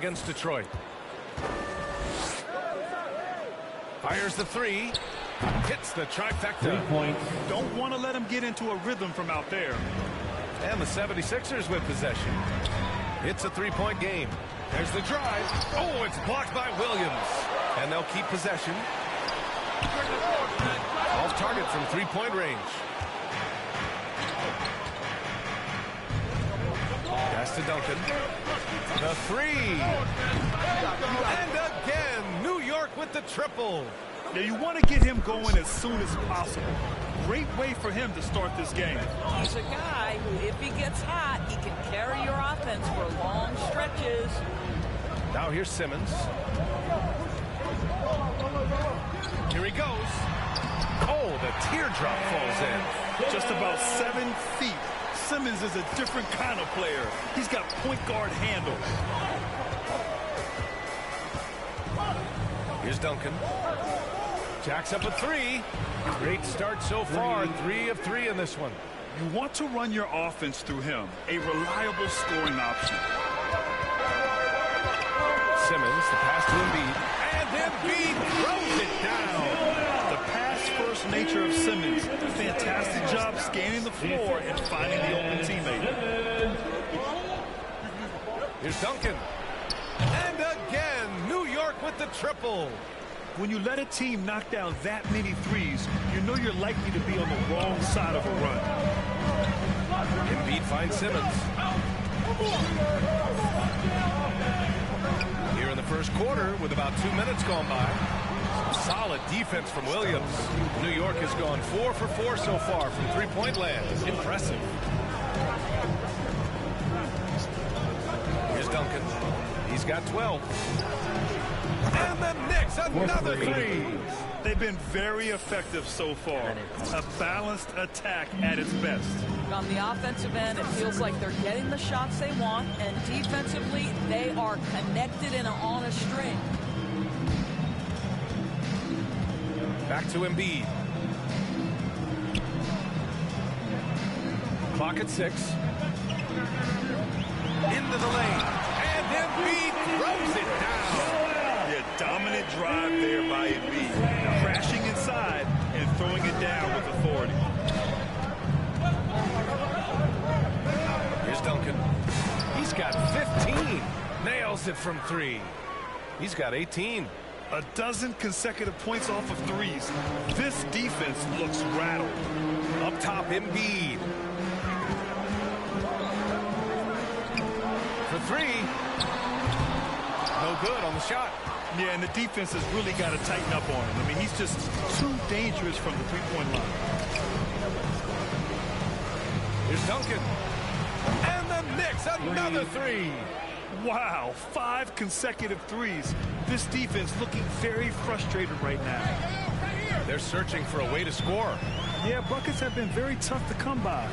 against Detroit. Fires the three. Hits the trifecta. 3 points. Don't want to let him get into a rhythm from out there. And the 76ers with possession. It's a three-point game. There's the drive. Oh, it's blocked by Williams. And they'll keep possession. Off target from three-point range. Pass to Duncan. The three. And again, New York with the triple. Yeah, you want to get him going as soon as possible. Great way for him to start this game. He's a guy who, if he gets hot, he can carry your offense for long stretches. Now here's Simmons. Here he goes. Oh, the teardrop falls in. Just about 7 feet. Simmons is a different kind of player. He's got point guard handle. Here's Duncan. Jacks up a three. Great start so far. 3 of 3 in this one. You want to run your offense through him. A reliable scoring option. Simmons, the pass to Embiid. And Embiid throws it down. The pass-first nature of Simmons. Fantastic job scanning the floor and finding the open teammate. Here's Duncan. And again, New York with the triple. When you let a team knock down that many threes, you know you're likely to be on the wrong side of a run. Embiid finds Simmons. Here in the first quarter with about 2 minutes gone by. Some solid defense from Williams. New York has gone 4 for 4 so far from three-point land. Impressive. Here's Duncan. He's got 12. And the Knicks, another three. They've been very effective so far. A balanced attack at its best. On the offensive end, it feels like they're getting the shots they want, and defensively, they are connected and on a string. Back to Embiid. Clock at 6. Into the lane. And Embiid throws it down. Dominant drive there by Embiid. Crashing inside and throwing it down with authority. Here's Duncan. He's got 15. Nails it from 3. He's got 18. A dozen consecutive points off of threes. This defense looks rattled. Up top, Embiid. For 3. No good on the shot. Yeah, and the defense has really got to tighten up on him. I mean, he's just too dangerous from the three-point line. Here's Duncan. And the Knicks, another 3. Wow, 5 consecutive threes. This defense looking very frustrated right now. They're searching for a way to score. Yeah, buckets have been very tough to come by.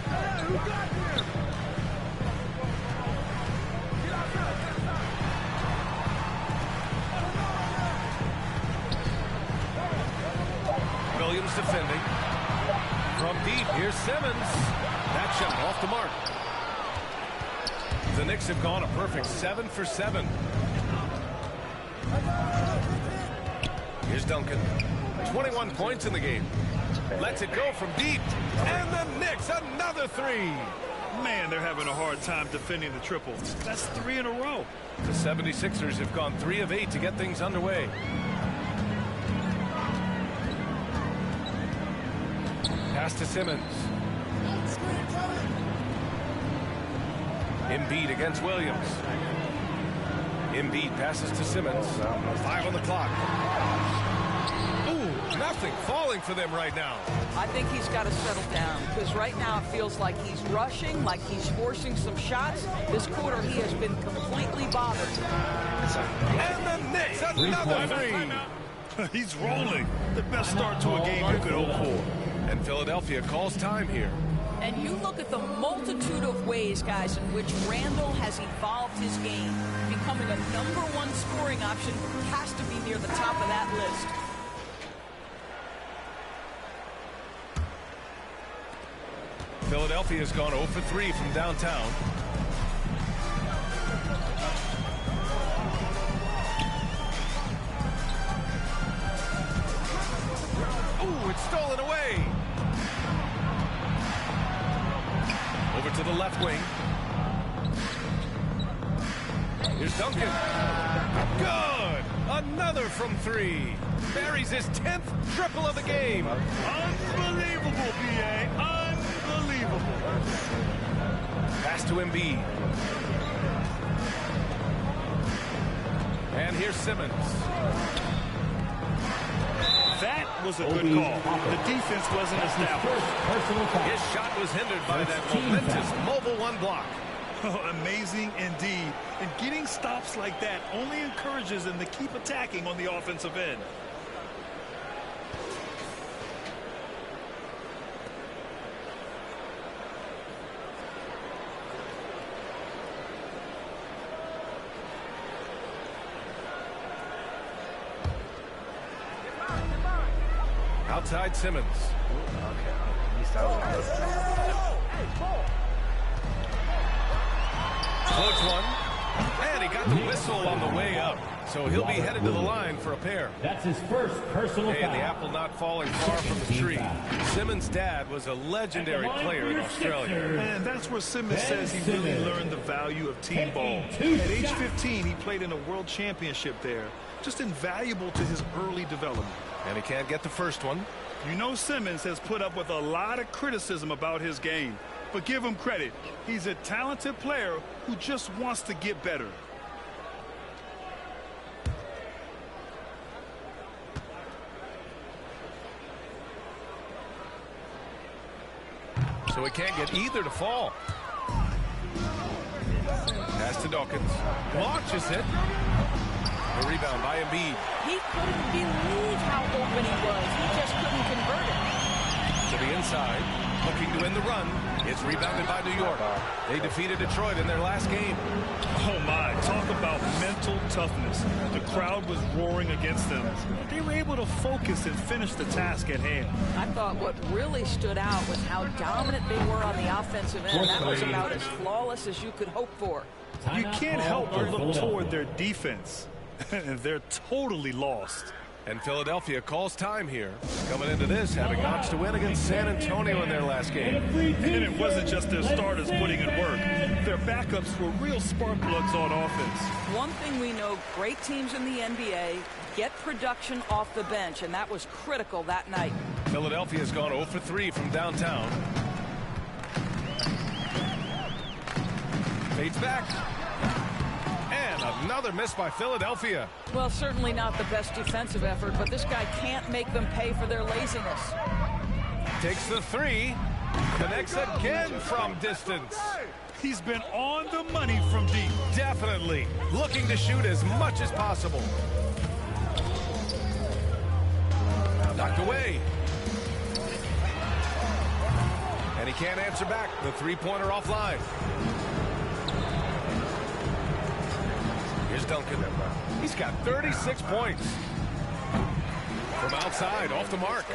Williams defending. From deep, here's Simmons. That shot off the mark. The Knicks have gone a perfect 7 for 7. Here's Duncan. 21 points in the game. Lets it go from deep. And the Knicks, another 3. Man, they're having a hard time defending the triple. That's 3 in a row. The 76ers have gone 3 of 8 to get things underway. Pass to Simmons. Embiid against Williams. Embiid passes to Simmons. 5 on the clock. Ooh, nothing falling for them right now. I think he's got to settle down, because right now it feels like he's rushing, like he's forcing some shots. This quarter, he has been completely bothered. And the Knicks, another 3. He's rolling. The best start to a game you could hope for. And Philadelphia calls time here. And you look at the multitude of ways, guys, in which Randle has evolved his game. Becoming a #1 scoring option has to be near the top of that list. Philadelphia has gone 0 for 3 from downtown. It's stolen away. Over to the left wing. Here's Duncan. Good. Another from three. Buries his 10th triple of the game. Unbelievable, B.A. Unbelievable. Pass to Embiid. And here's Simmons. That was a good call. The defense wasn't established. His shot was hindered by that momentous mobile one block. Amazing indeed. And getting stops like that only encourages them to keep attacking on the offensive end. Outside Simmons. Floats one. And he got the whistle on the way up. So he'll be headed to the line for a pair. That's his first personal foul. And the apple not falling far from the tree. Simmons' dad was a legendary player in Australia. And that's where Simmons says he really learned the value of team ball. At age 15, he played in a world championship there. Just invaluable to his early development. And he can't get the first one. You know Simmons has put up with a lot of criticism about his game. But give him credit. He's a talented player who just wants to get better. So he can't get either to fall. Pass to Dawkins. Launches it. A rebound by Embiid. He couldn't believe how open he was. He just couldn't convert it. To the inside, looking to win the run. It's rebounded by New York. They defeated Detroit in their last game. Oh my, talk about mental toughness. The crowd was roaring against them. They were able to focus and finish the task at hand. I thought what really stood out was how dominant they were on the offensive end. That was about as flawless as you could hope for. You can't help but look toward their defense. They're totally lost. And Philadelphia calls time here. Coming into this, having notched a win against San Antonio in their last game. And it wasn't just their starters putting in work. Their backups were real spark plugs on offense. One thing we know, great teams in the NBA get production off the bench, and that was critical that night. Philadelphia's gone 0 for 3 from downtown. Fades back. And another miss by Philadelphia. Well, certainly not the best defensive effort, but this guy can't make them pay for their laziness. Takes the three. Connects again from distance. He's been on the money from deep. Definitely. Looking to shoot as much as possible. Knocked away. And he can't answer back. The three-pointer offline. Here's Duncan. He's got 36 points. From outside, off the mark.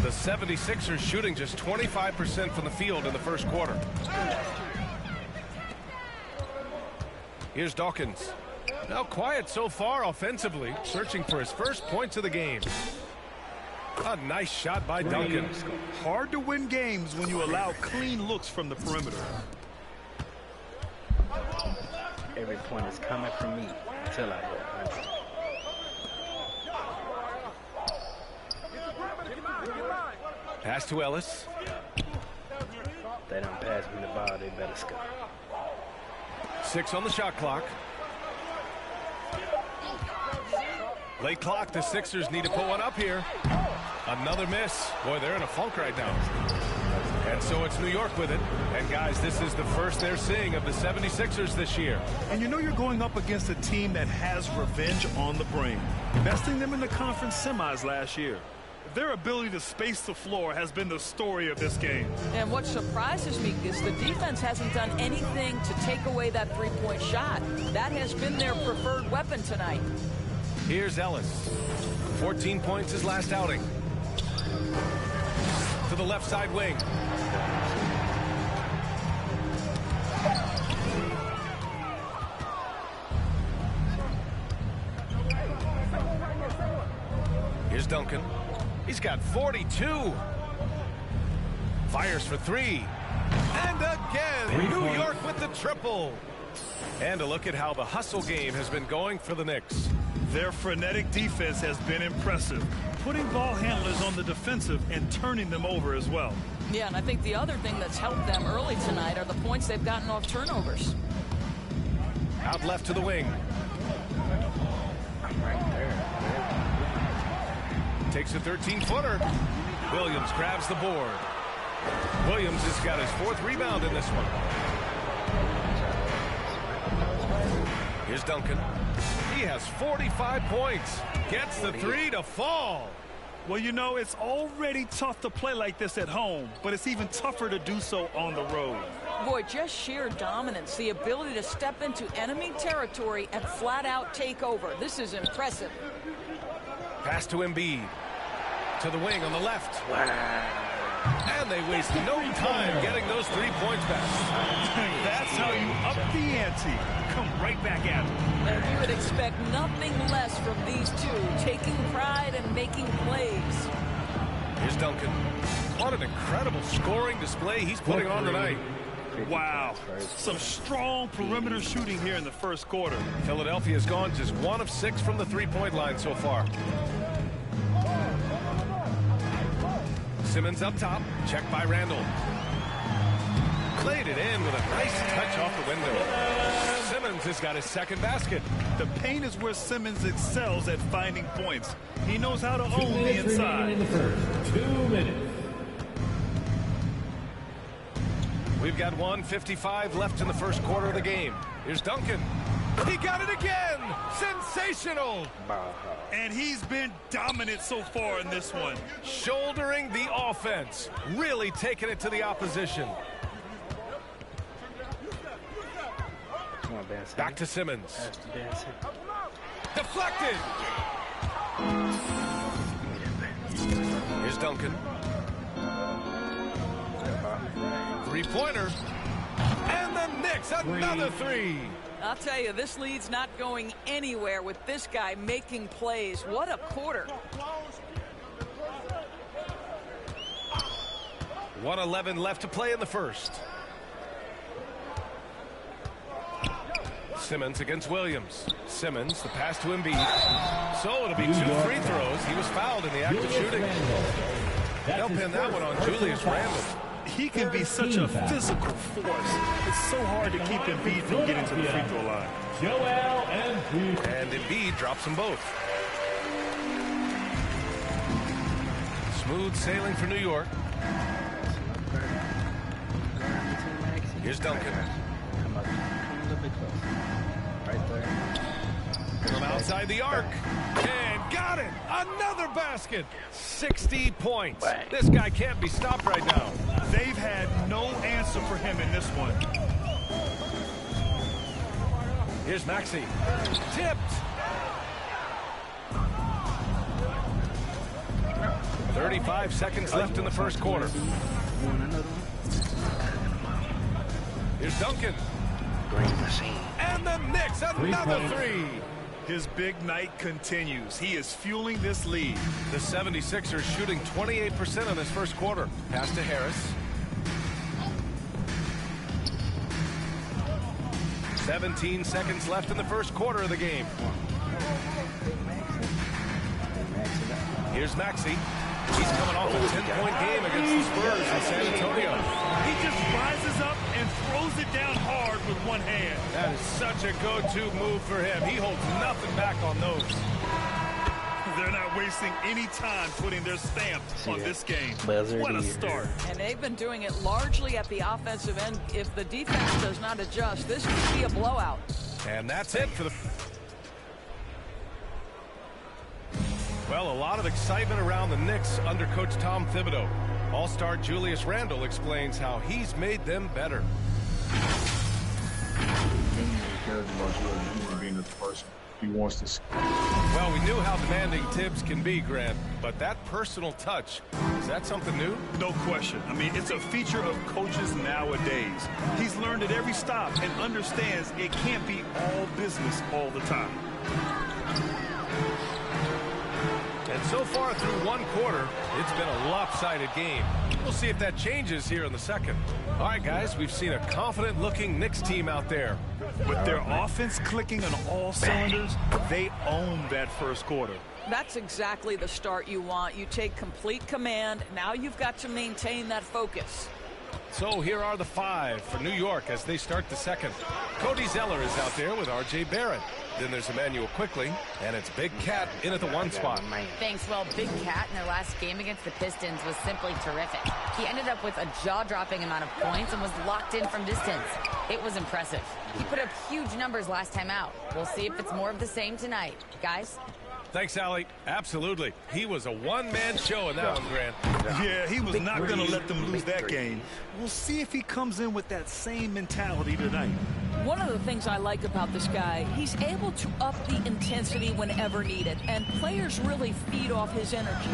The 76ers shooting just 25% from the field in the first quarter. Here's Dawkins. Now quiet so far offensively, searching for his first points of the game. A nice shot by Duncan. Hard to win games when you allow clean looks from the perimeter. Every point is coming from me until I hit. Pass to Ellis. If they don't pass me the ball, they better score. 6 on the shot clock. Late clock, the Sixers need to put one up here. Another miss. Boy, they're in a funk right now. And so it's New York with it. And guys, this is the first they're seeing of the 76ers this year. And you know you're going up against a team that has revenge on the brain, besting them in the conference semis last year. Their ability to space the floor has been the story of this game. And what surprises me is the defense hasn't done anything to take away that three-point shot. That has been their preferred weapon tonight. Here's Ellis. 14 points his last outing. To the left side wing. Here's Duncan. He's got 42. Fires for three. And again, New York with the triple. And a look at how the hustle game has been going for the Knicks. Their frenetic defense has been impressive, putting ball handlers on the defensive and turning them over as well. Yeah, and I think the other thing that's helped them early tonight are the points they've gotten off turnovers. Out left to the wing. Right there. Takes a 13-footer. Williams grabs the board. Williams has got his 4th rebound in this one. Here's Duncan. He has 45 points. Gets the 3 to fall. Well, you know, it's already tough to play like this at home, but it's even tougher to do so on the road. Boy, just sheer dominance, the ability to step into enemy territory and flat out take over. This is impressive. Pass to Embiid. To the wing on the left. Wow. And they waste no time getting those 3 points back. That's how you up the ante. Come right back at it. And you would expect nothing less from these two, taking pride and making plays. Here's Duncan. What an incredible scoring display he's putting on tonight. Wow. Some strong perimeter shooting here in the first quarter. Philadelphia's gone just 1 of 6 from the 3-point line so far. Simmons up top. Checked by Randall. Played it in with a nice touch off the window. Simmons has got his 2nd basket. The paint is where Simmons excels at finding points. He knows how to own the inside. In the first 2 minutes. We've got 1:55 left in the first quarter of the game. Here's Duncan. He got it again. Sensational. And he's been dominant so far in this one. Shouldering the offense. Really taking it to the opposition. Come on, Ben Simmons. Back to Simmons. Pass to Ben Simmons. Deflected. Here's Duncan. 3-pointer. And the Knicks, another 3. I'll tell you, this lead's not going anywhere with this guy making plays. What a quarter. 1:11 left to play in the first. Simmons against Williams. Simmons, the pass to Embiid. So it'll be 2 free throws. He was fouled in the act of shooting. They'll pin that one on Julius Randle. He can be such a physical force. It's so hard to keep Embiid from getting to the free throw line. Joel Embiid. And Embiid drops them both. Smooth sailing for New York. Here's Duncan. Come a little bit closer. Right there. From outside the arc. And got it. Another basket. 60 points. This guy can't be stopped right now. They've had no answer for him in this one. Here's Maxey. Tipped. 35 seconds left in the first quarter. Here's Duncan. Green machine. And the Knicks, another 3. His big night continues. He is fueling this lead. The 76ers shooting 28% in this first quarter. Pass to Harris. 17 seconds left in the first quarter of the game. Here's Maxey. He's coming off a 10-point game against the Spurs in San Antonio. He just rises up and throws it down hard with one hand. That is such a go-to move for him. He holds nothing back on those. They're not wasting any time putting their stamp on this game. Buzzer What a beater. start. And they've been doing it largely at the offensive end. If the defense does not adjust, this could be a blowout. And that's it for the... Well, a lot of excitement around the Knicks under Coach Tom Thibodeau. All-star Julius Randle explains how he's made them better. Being the person he wants to see. Well, we knew how demanding Tibbs can be, Grant, but that personal touch, is that something new? No question. I mean, it's a feature of coaches nowadays. He's learned at every stop and understands it can't be all business all the time. And so far through one quarter, it's been a lopsided game. We'll see if that changes here in the second. All right, guys, we've seen a confident-looking Knicks team out there. With their offense clicking on all cylinders, they owned that first quarter. That's exactly the start you want. You take complete command. Now you've got to maintain that focus. So here are the five for New York as they start the second. Cody Zeller is out there with R.J. Barrett. Then there's Emmanuel Quickly, and it's Big Cat in at the one spot. Thanks. Well, Big Cat in their last game against the Pistons was simply terrific. He ended up with a jaw-dropping amount of points and was locked in from distance. It was impressive. He put up huge numbers last time out. We'll see if it's more of the same tonight. Guys? Thanks, Allie. Absolutely. He was a one-man show in that one, Grant. Yeah, he was not going to let them lose that game. We'll see if he comes in with that same mentality tonight. One of the things I like about this guy, he's able to up the intensity whenever needed, and players really feed off his energy.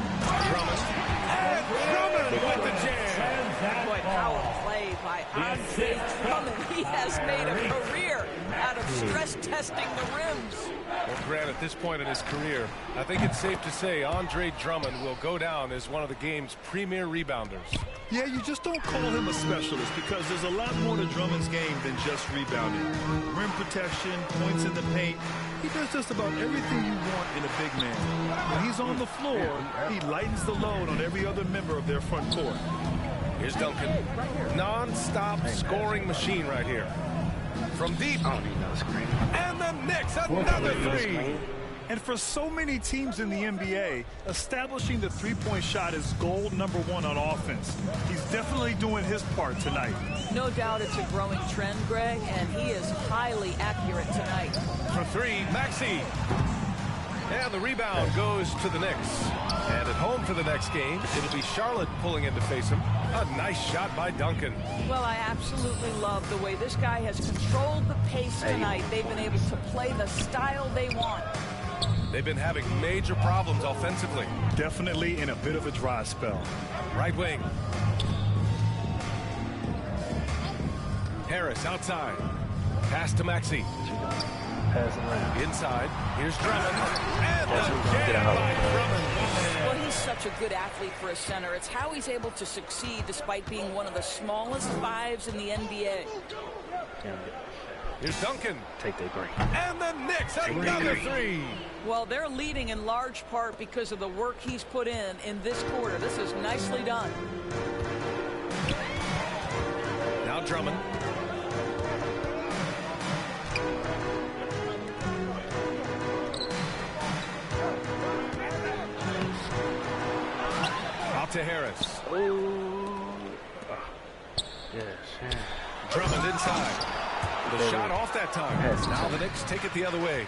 Drummond. And Drummond with the jam. Boy, power play by Andre Drummond. He has made a career out of stress testing the rims. Well, Grant, at this point in his career, I think it's safe to say Andre Drummond will go down as one of the game's premier rebounders. Yeah, you just don't call him a specialist because there's a lot more to Drummond's game than just rebounding. Rim protection, points in the paint. He does just about everything you want in a big man. When he's on the floor, he lightens the load on every other member of their front court. Here's Duncan. Non-stop scoring machine right here. From deep. I don't need no screen. And the Knicks, another three. And for so many teams in the NBA, establishing the three-point shot is goal number one on offense. He's definitely doing his part tonight. No doubt it's a growing trend, Greg, and he is highly accurate tonight. For three, Maxey. And the rebound goes to the Knicks. And at home for the next game, it'll be Charlotte pulling in to face him. A nice shot by Duncan. Well, I absolutely love the way this guy has controlled the pace tonight. They've been able to play the style they want. They've been having major problems offensively. Definitely in a bit of a dry spell. Right wing. Harris outside. Pass to Maxey. Inside. Here's Drummond. And the jam by Drummond. Well, he's such a good athlete for a center. It's how he's able to succeed despite being one of the smallest fives in the NBA. Here's Duncan. Take that green. And the Knicks, another three. Well, they're leading in large part because of the work he's put in this quarter. This is nicely done. Now Drummond. Out to Harris. Yes. Drummond inside. The shot off that time. Now the Knicks take it the other way.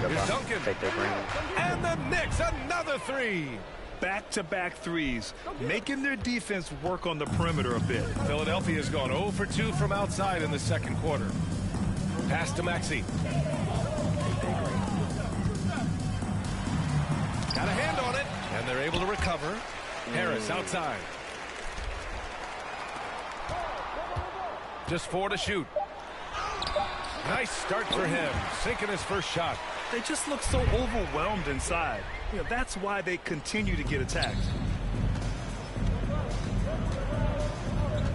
Here's Duncan. Take that green. And the Knicks, another three. Back-to-back threes, making their defense work on the perimeter a bit. Philadelphia's gone 0 for 2 from outside in the second quarter. Pass to Maxey. Got a hand on it, and they're able to recover. Harris outside. Just 4 to shoot. Nice start for him, sinking his first shot. They just look so overwhelmed inside. You know, that's why they continue to get attacked.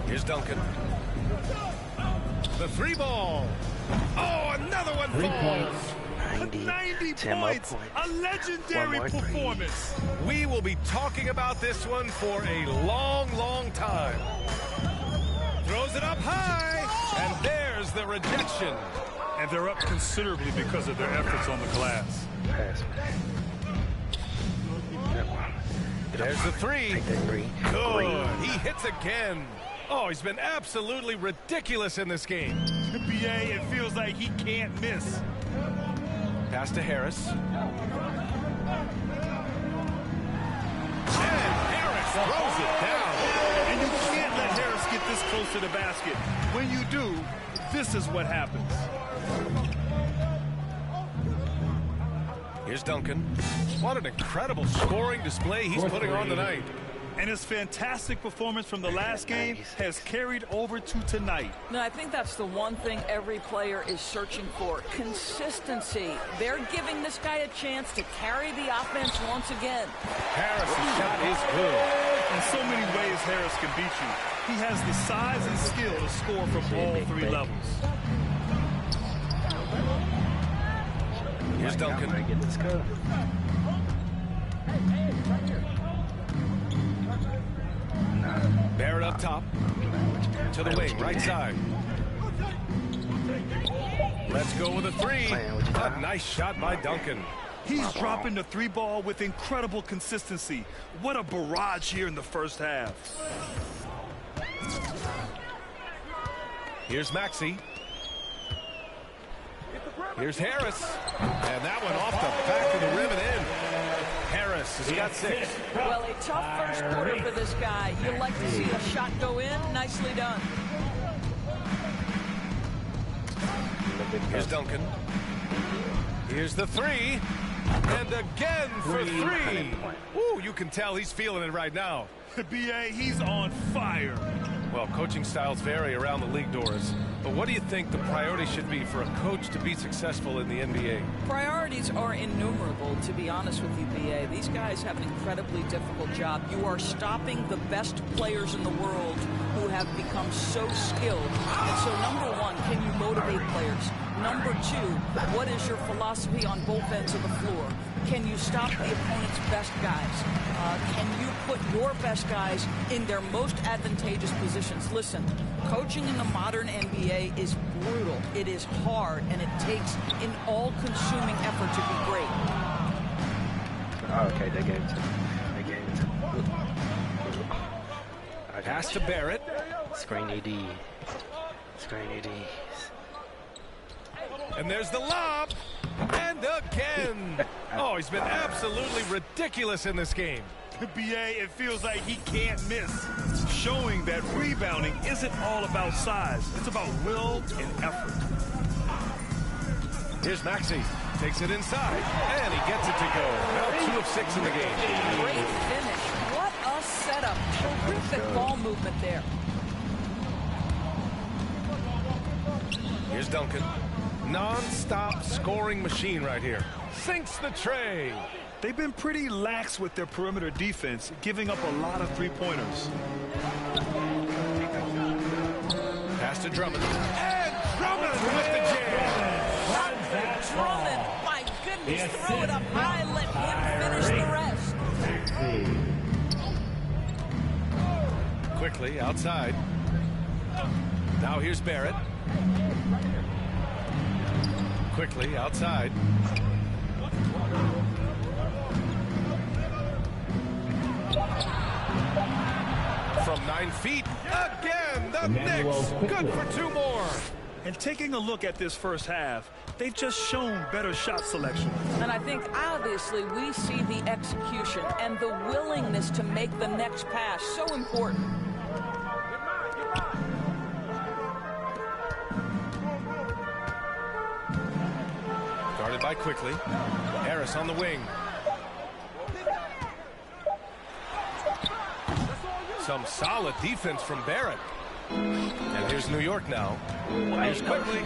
Here's Duncan. The three ball. Oh, another one 3 falls. points. 90 points. A legendary One more performance. We will be talking about this one for a long, long time. Throws it up high, and there's the rejection. And they're up considerably because of their efforts on the glass. Pass. There's the three. Take that green. Good. He hits again. Oh, he's been absolutely ridiculous in this game. NBA, it feels like he can't miss. Pass to Harris. And Harris throws it down. And you can't let Harris get this close to the basket. When you do, this is what happens. Here's Duncan. What an incredible scoring display he's putting on tonight. And his fantastic performance from the last game has carried over to tonight. No, I think that's the one thing every player is searching for, consistency. They're giving this guy a chance to carry the offense once again. Harris's shot is good. In so many ways, Harris can beat you. He has the size and skill to score from all three levels. Here's Duncan. Get this cup. Barrett up top. To the wing, right side. Let's go with a three. A nice shot by Duncan. He's dropping the three ball with incredible consistency. What a barrage here in the first half. Here's Maxey. Here's Harris. And that one off the back of the rim and in. Harris has got 6. Well, a tough first quarter for this guy. You like to see a shot go in. Nicely done. Here's Duncan. Here's the 3. And again for 3. Ooh, you can tell he's feeling it right now. B.A., he's on fire. Well, coaching styles vary around the league, Doris. But what do you think the priority should be for a coach to be successful in the NBA? Priorities are innumerable, to be honest with you, B.A. These guys have an incredibly difficult job. You are stopping the best players in the world who have become so skilled. And so, number one, can you motivate players? Number two, what is your philosophy on both ends of the floor? Can you stop the opponent's best guys? Can you put your best guys in their most advantageous positions? Listen, coaching in the modern NBA is brutal. It is hard, and it takes an all-consuming effort to be great. Oh, okay, they gave it to me. They gave it to me. Pass to Barrett. Screen AD. Screen AD. And there's the lob. And again. Oh, he's been absolutely ridiculous in this game. B.A., it feels like he can't miss, showing that rebounding isn't all about size. It's about will and effort. Here's Maxey. Takes it inside, and he gets it to go. Now 2 of 6 in the game. Great finish. What a setup. Terrific ball movement there. Here's Duncan. Non-stop scoring machine right here. Sinks the tray. They've been pretty lax with their perimeter defense, giving up a lot of three-pointers. Pass to Drummond. And Drummond with the jam. Drummond, my goodness, throw it up high, let him finish the rest. Quickly outside. Now here's Barrett. Quickly outside. From 9 feet, again, the Knicks, good for 2 more. And taking a look at this first half, they've just shown better shot selection. And I think, obviously, we see the execution and the willingness to make the next pass so important. Guarded by Quickly. Harris on the wing. Some solid defense from Barrett. And here's New York now. Here's Quickly.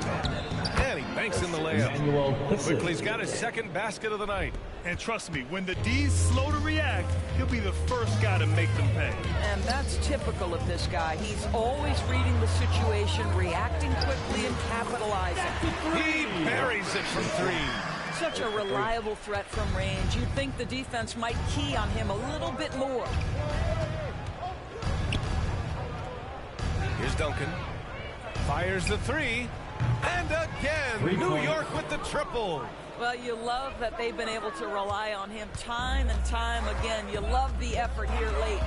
And he banks in the layup. Quickly's got his second basket of the night. And trust me, when the D's slow to react, he'll be the first guy to make them pay. And that's typical of this guy. He's always reading the situation, reacting quickly, and capitalizing. He buries it from 3. Such a reliable threat from range. You'd think the defense might key on him a little bit more. Here's Duncan. Fires the 3. And again, New York with the triple. Well, you love that they've been able to rely on him time and time again. You love the effort here late.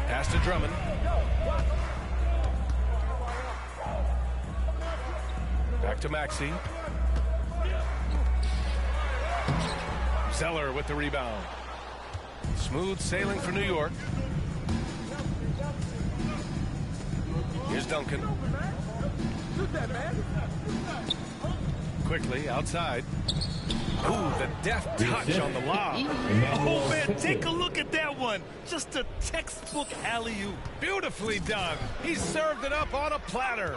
Pass to Drummond. Back to Maxey. Zeller with the rebound. Smooth sailing for New York. Here's Duncan. Quickly outside. Ooh, the deft touch on the lob. Oh, man, take a look at that one. Just a textbook alley-oop. Beautifully done. He served it up on a platter.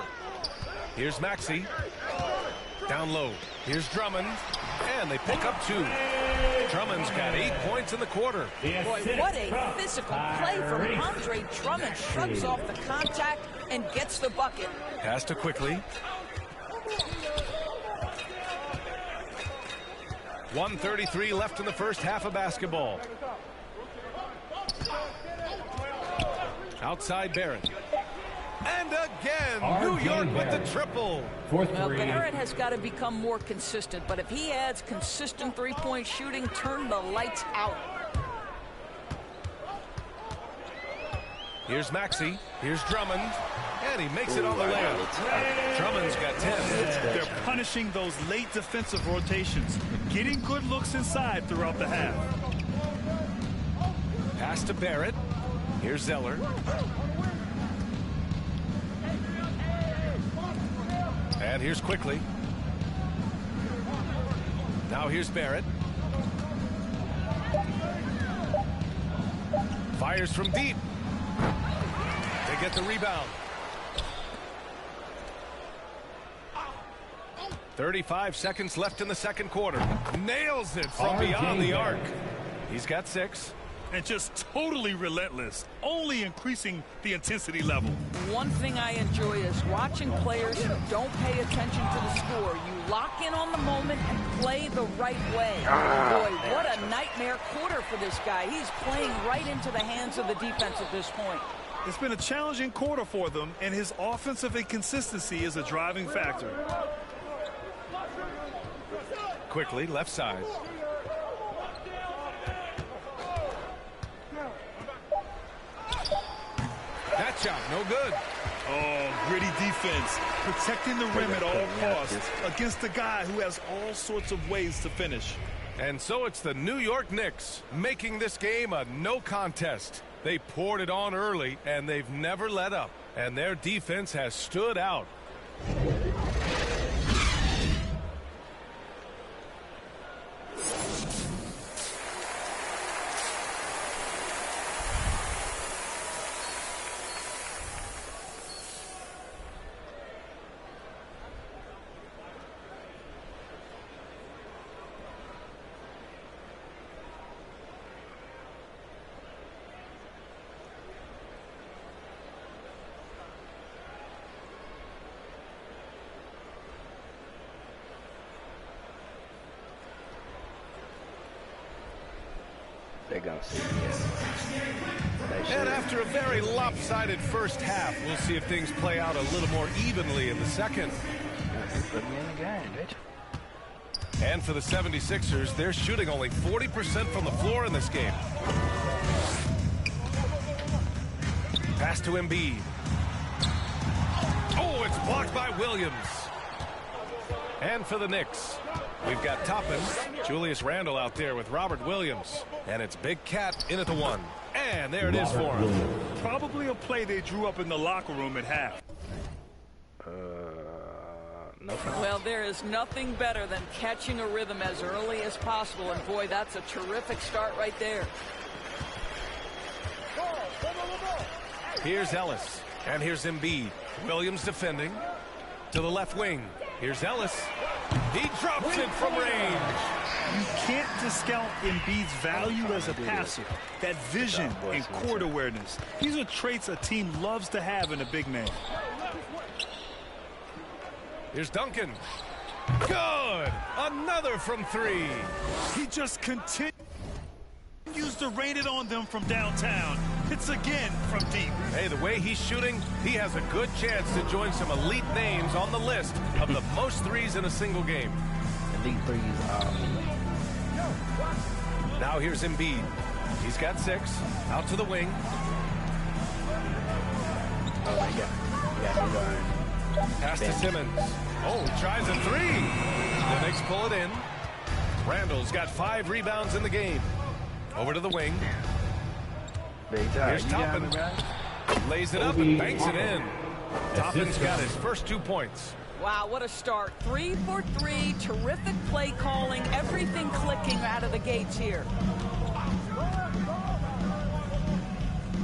Here's Maxey. Down low. Here's Drummond. And they pick up 2. Drummond's got 8 points in the quarter. Boy, what a physical play from Andre Drummond. Shrugs off the contact and gets the bucket. Pass to Quickly. 1:33 left in the first half of basketball. Outside Barrett. And again, New York with the triple. Well, Barrett has got to become more consistent, but if he adds consistent three-point shooting, turn the lights out. Here's Maxey. Here's Drummond. And he makes it on the layup. Drummond's got 10. They're punishing those late defensive rotations, getting good looks inside throughout the half. Pass to Barrett. Here's Zeller. And here's Quickly. Now here's Barrett. Fires from deep. They get the rebound. 35 seconds left in the second quarter. Nails it from beyond the arc. He's got 6. And just totally relentless, only increasing the intensity level. One thing I enjoy is watching players who don't pay attention to the score. You lock in on the moment and play the right way. Boy, what a nightmare quarter for this guy. He's playing right into the hands of the defense at this point. It's been a challenging quarter for them, and his offensive inconsistency is a driving factor. Quickly, left side. That shot, no good. Oh, gritty defense, protecting the rim at all costs against a guy who has all sorts of ways to finish. And so it's the New York Knicks making this game a no contest. They poured it on early, and they've never let up. And their defense has stood out. They're going to see this. And after a very lopsided first half, we'll see if things play out a little more evenly in the second. Put me in the game, bitch. And for the 76ers, they're shooting only 40% from the floor in this game. Pass to Embiid. Oh, it's blocked by Williams. And for the Knicks, we've got Toppin, Julius Randle out there with Robert Williams. And it's Big Cat in at the 1. And there it is for him. Probably a play they drew up in the locker room at half. No problem. Well, there is nothing better than catching a rhythm as early as possible. And, boy, that's a terrific start right there. Here's Ellis. And here's Embiid. Williams defending. To the left wing. Here's Ellis. He drops it from range. You can't discount Embiid's value as a passer. That vision and court awareness. These are traits a team loves to have in a big man. Here's Duncan. Good. Another from 3. He just continues to rain it on them from downtown. It's again from deep. Hey, the way he's shooting, he has a good chance to join some elite names on the list of the most threes in a single game. Elite threes. Now here's Embiid. He's got 6. Out to the wing. Oh, my God. Pass to Simmons. Oh, tries a 3. The Knicks pull it in. Randall's got 5 rebounds in the game. Over to the wing. Here's Toppin. Lays it up and banks it in. Toppin's got his first 2 points. Wow, what a start. 3 for 3, terrific play calling, everything clicking out of the gates here.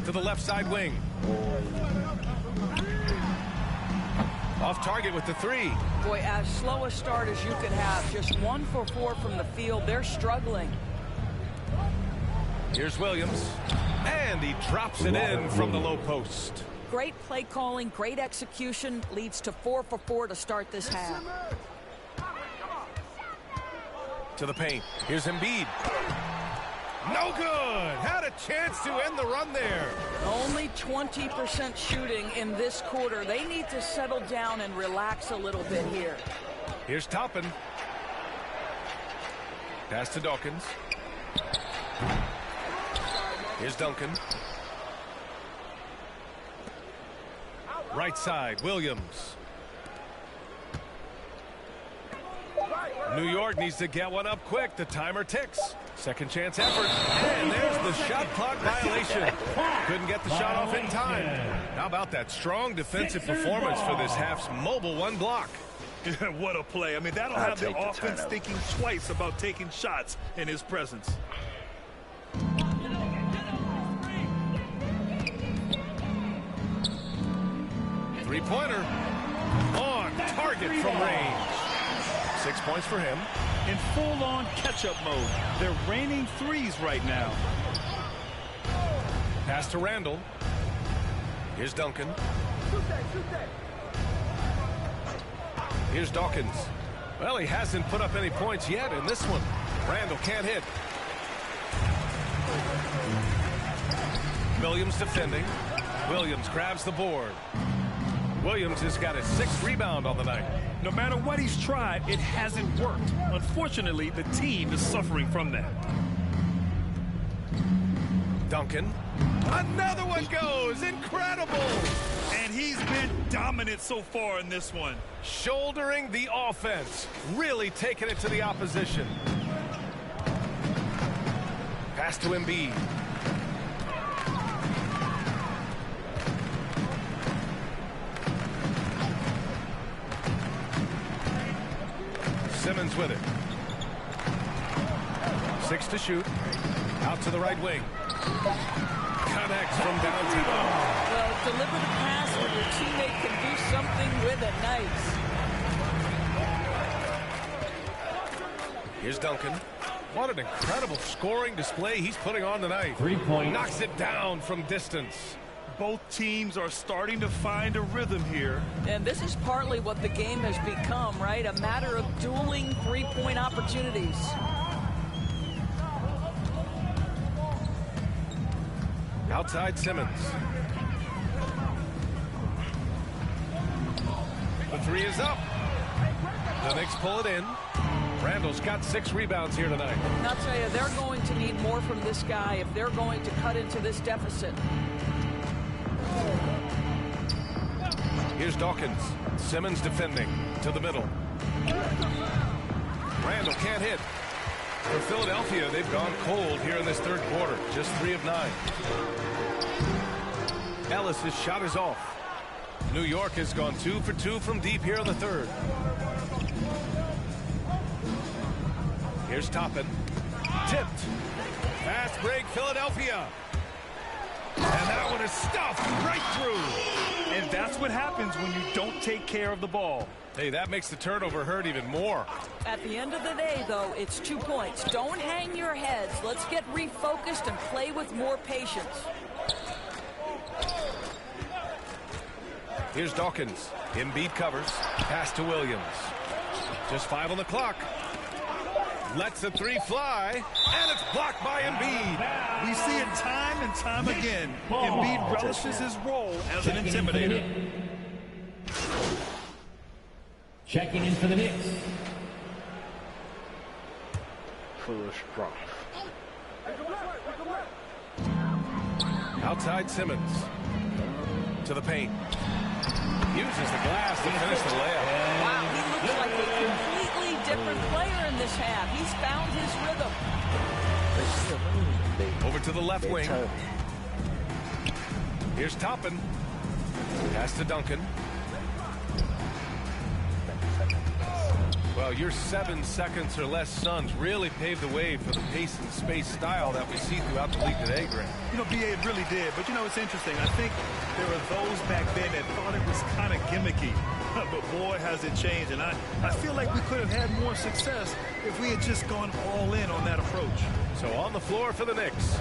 To the left side wing. Off target with the 3. Boy, as slow a start as you could have. Just 1 for 4 from the field. They're struggling. Here's Williams. And he drops it in from the low post. Great play calling, great execution. Leads to 4 for 4 to start this half. To the paint. Here's Embiid. No good. Had a chance to end the run there. Only 20% shooting in this quarter. They need to settle down and relax a little bit here. Here's Toppin. Pass to Dawkins. Here's Duncan. Right side, Williams. New York needs to get one up quick. The timer ticks. Second chance effort. And there's the shot clock violation. Couldn't get the shot off in time. How about that strong defensive performance for this half's mobile 1 block? What a play. I mean, that'll have the offense thinking twice about taking shots in his presence. Three-pointer on target from range. 6 points for him. In full-on catch-up mode. They're raining threes right now. Pass to Randall. Here's Duncan. Here's Dawkins. Well, he hasn't put up any points yet in this one. Randall can't hit. Williams defending. Williams grabs the board. Williams has got his 6th rebound on the night. No matter what he's tried, it hasn't worked. Unfortunately, the team is suffering from that. Duncan. Another one goes. Incredible. And he's been dominant so far in this one. Shouldering the offense. Really taking it to the opposition. Pass to Embiid. Simmons with it. 6 to shoot. Out to the right wing. Connects from downtown. Well, deliver the pass when your teammate can do something with it. Nice. Here's Duncan. What an incredible scoring display he's putting on tonight. 3 points. Knocks it down from distance. Both teams are starting to find a rhythm here. And this is partly what the game has become, right? A matter of dueling three-point opportunities. Outside Simmons. The 3 is up. The Knicks pull it in. Randall's got 6 rebounds here tonight. And I'll tell you, they're going to need more from this guy if they're going to cut into this deficit. Here's Dawkins. Simmons defending to the middle. Randall can't hit. For Philadelphia, they've gone cold here in this 3rd quarter. Just 3 of 9. Ellis' shot is off. New York has gone 2 for 2 from deep here in the 3rd. Here's Toppin. Tipped. Fast break, Philadelphia. And that one is stuffed right through. And that's what happens when you don't take care of the ball. Hey, that makes the turnover hurt even more. At the end of the day, though, it's 2 points. Don't hang your heads. Let's get refocused and play with more patience. Here's Dawkins. Embiid covers. Pass to Williams. Just 5 on the clock. Lets the 3 fly, and it's blocked by Embiid. We see it time and time again. Embiid relishes his role as an intimidator. Checking in for the Knicks. Foolish rough. Outside Simmons. To the paint. Uses the glass to finish the layup. Wow, he looks like a completely different player in this half. He's found his rhythm. Over to the left wing. Here's Toppin. Pass to Duncan. Well, your 7 seconds or less Suns really paved the way for the pace and space style that we see throughout the league today, Grant. You know, BA, it really did. But, you know, it's interesting. I think there were those back then that thought it was kind of gimmicky. But, boy, has it changed. And I feel like we could have had more success if we had just gone all in on that approach. So on the floor for the Knicks.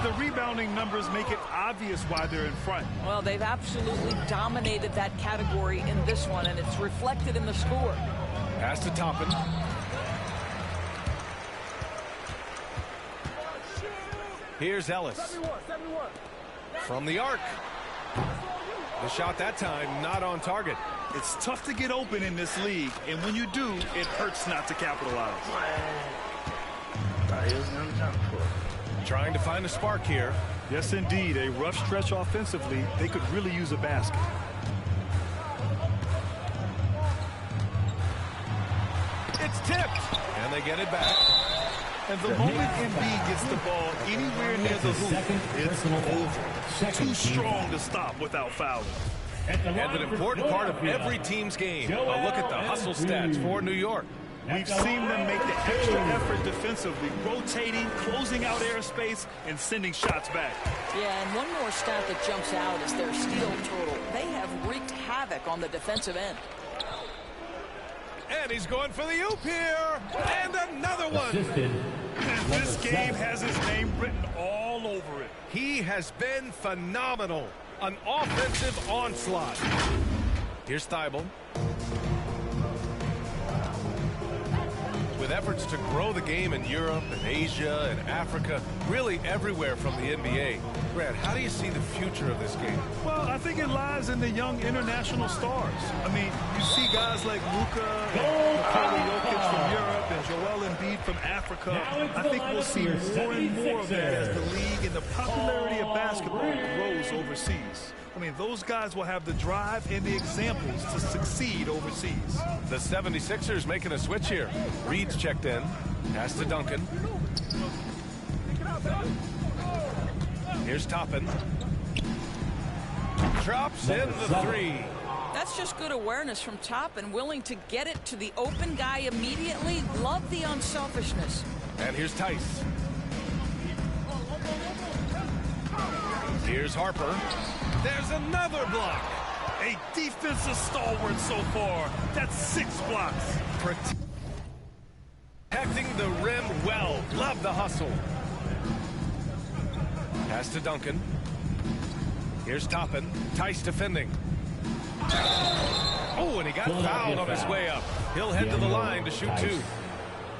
The rebounding numbers make it obvious why they're in front. Well, they've absolutely dominated that category in this one, and it's reflected in the score. Pass to Toppin. Here's Ellis. From the arc. The shot that time not on target. It's tough to get open in this league, and when you do, it hurts not to capitalize. Thought he was going to jump for it. Trying to find a spark here. Yes, indeed. A rough stretch offensively. They could really use a basket. It's tipped. And they get it back. And the moment Embiid gets the ball anywhere near the hoop, it's over. Too strong to stop without fouling. And an important part of every team's game. A look at the hustle stats for New York. We've seen them make the extra effort defensively, rotating, closing out airspace, and sending shots back. Yeah, and one more stat that jumps out is their steal total. They have wreaked havoc on the defensive end. And he's going for the oop here. And another one. And this game has his name written all over it. He has been phenomenal. An offensive onslaught. Here's Thibault. With efforts to grow the game in Europe and Asia and Africa, really everywhere from the NBA. Grant, how do you see the future of this game? Well, I think it lies in the young international stars. I mean, you see guys like Luka, Nikola Jokic from Europe, and Joel Embiid from Africa. I think we'll see more and more of that as the league and the popularity of basketball grows overseas. I mean, those guys will have the drive and the examples to succeed overseas. The 76ers making a switch here. Reed's checked in. Pass to Duncan. Here's Toppin. Drops in the three. That's just good awareness from Toppin, willing to get it to the open guy immediately. Love the unselfishness. And here's Tice. Here's Harper. There's another block. A defensive stalwart so far. That's 6 blocks. Protecting the rim well. Love the hustle. Pass to Duncan. Here's Toppin. Tice defending. Oh, and he got fouled on his way up. He'll head to the line to shoot 2.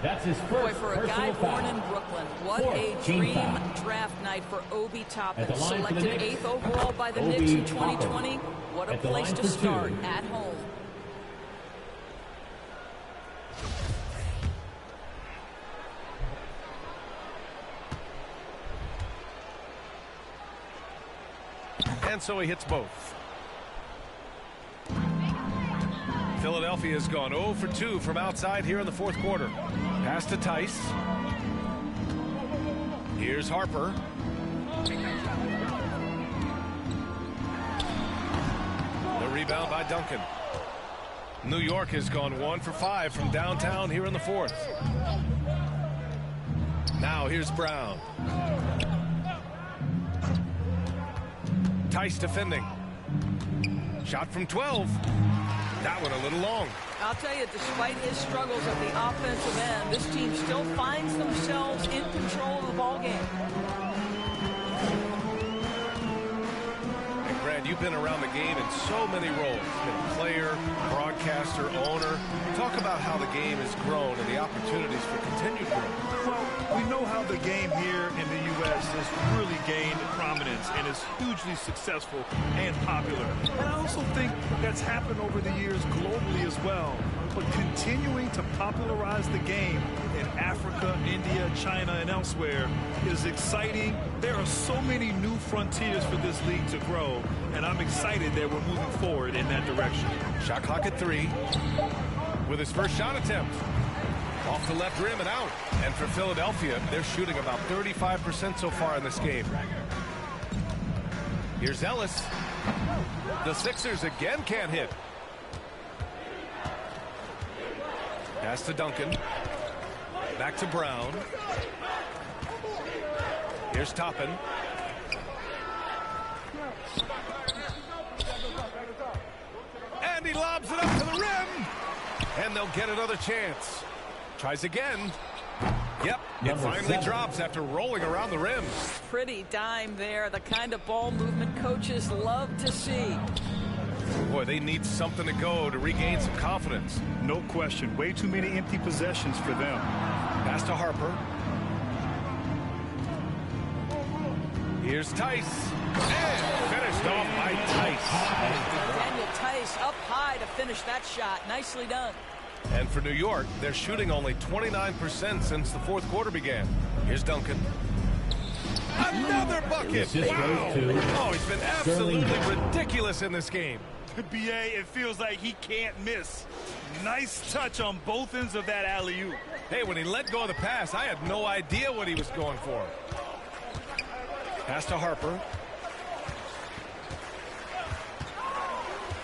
That's his Boy, first for a guy born in Brooklyn, what a dream draft night for Obi Toppin. Selected 8th overall by the Knicks in 2020. What a place to start at home. And so he hits both. Philadelphia has gone 0 for 2 from outside here in the 4th quarter. Pass to Tice. Here's Harper. The rebound by Duncan. New York has gone 1 for 5 from downtown here in the 4th. Now here's Brown. Tice defending. Shot from 12. That one a little long. I'll tell you, despite his struggles at the offensive end, this team still finds themselves in control of the ballgame. And Brad, you've been around the game in so many roles. Been a player, broadcaster, owner. Talk about how the game has grown and the opportunities for continued growth. Well, we know how the game here in the U.S. has really gained prominence and is hugely successful and popular. And I also think that's happened over the years globally as well. But continuing to popularize the game in Africa, India, China, and elsewhere is exciting. There are so many new frontiers for this league to grow, and I'm excited that we're moving forward in that direction. Shot clock at 3. With his first shot attempt. Off the left rim and out. And for Philadelphia, they're shooting about 35% so far in this game. Here's Ellis. The Sixers again can't hit. Pass to Duncan. Back to Brown. Here's Toppin. And he lobs it up to the rim. And they'll get another chance. Tries again. Yep, it finally drops after rolling around the rim. Pretty dime there. The kind of ball movement coaches love to see. Boy, they need something to go to regain some confidence. No question. Way too many empty possessions for them. Pass to Harper. Here's Tice. And finished off by Tice. Daniel Tice up high to finish that shot. Nicely done. And for New York, they're shooting only 29% since the fourth quarter began. Here's Duncan. Another bucket. Wow. Oh, he's been absolutely ridiculous in this game. BA, it feels like he can't miss. Nice touch on both ends of that alley-oop. Hey, when he let go of the pass, I had no idea what he was going for. Pass to Harper.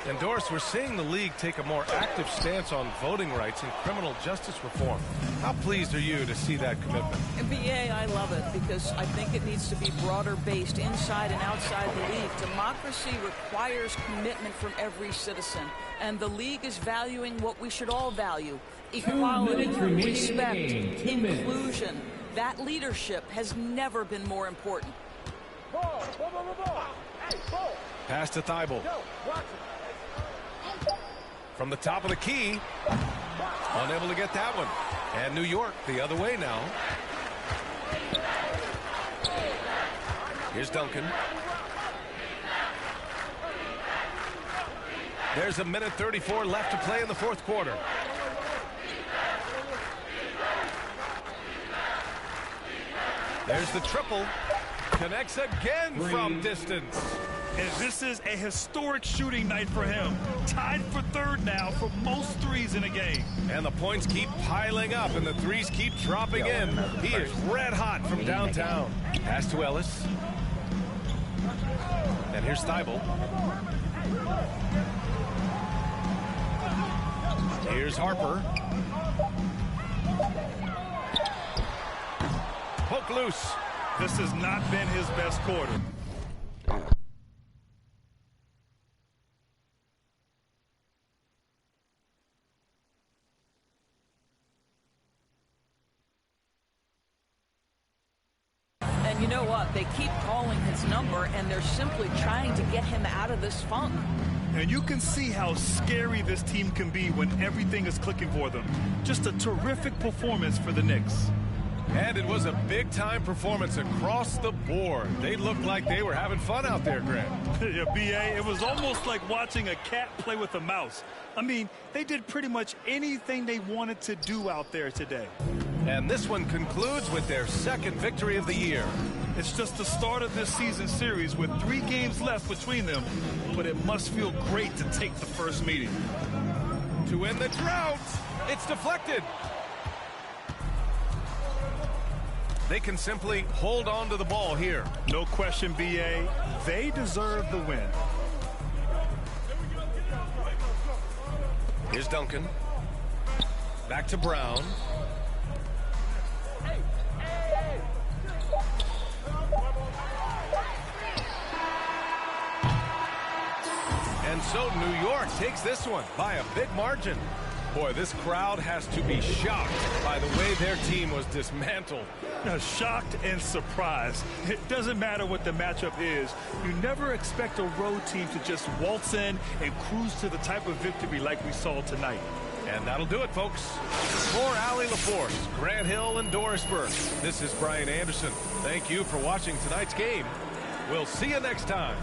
And Doris, we're seeing the league take a more active stance on voting rights and criminal justice reform. How pleased are you to see that commitment? NBA, I love it because I think it needs to be broader based inside and outside the league. Democracy requires commitment from every citizen. And the league is valuing what we should all value. Equality, respect, inclusion. That leadership has never been more important. Pass to Thibault. From the top of the key. Unable to get that one. And New York the other way now. Here's Duncan. There's 1:34 left to play in the fourth quarter. There's the triple. Connects again from distance. And this is a historic shooting night for him. Tied for third now for most threes in a game. And the points keep piling up and the threes keep dropping in. He is red hot from downtown. Pass to Ellis. And here's Thibault. Here's Harper. Poke loose. This has not been his best quarter. And you know what? They keep calling his number, and they're simply trying to get him out of this funk. And you can see how scary this team can be when everything is clicking for them. Just a terrific performance for the Knicks. And it was a big-time performance across the board. They looked like they were having fun out there, Grant. Yeah, B.A., it was almost like watching a cat play with a mouse. I mean, they did pretty much anything they wanted to do out there today. And this one concludes with their second victory of the year. It's just the start of this season series with 3 games left between them, but it must feel great to take the first meeting. To end the drought, it's deflected. They can simply hold on to the ball here. No question, B.A. They deserve the win. Here's Duncan. Back to Brown. And so New York takes this one by a big margin. Boy, this crowd has to be shocked by the way their team was dismantled. Shocked and surprised. It doesn't matter what the matchup is. You never expect a road team to just waltz in and cruise to the type of victory like we saw tonight. And that'll do it, folks. For Allie LaForce, Grant Hill, and Doris Burke, this is Brian Anderson. Thank you for watching tonight's game. We'll see you next time.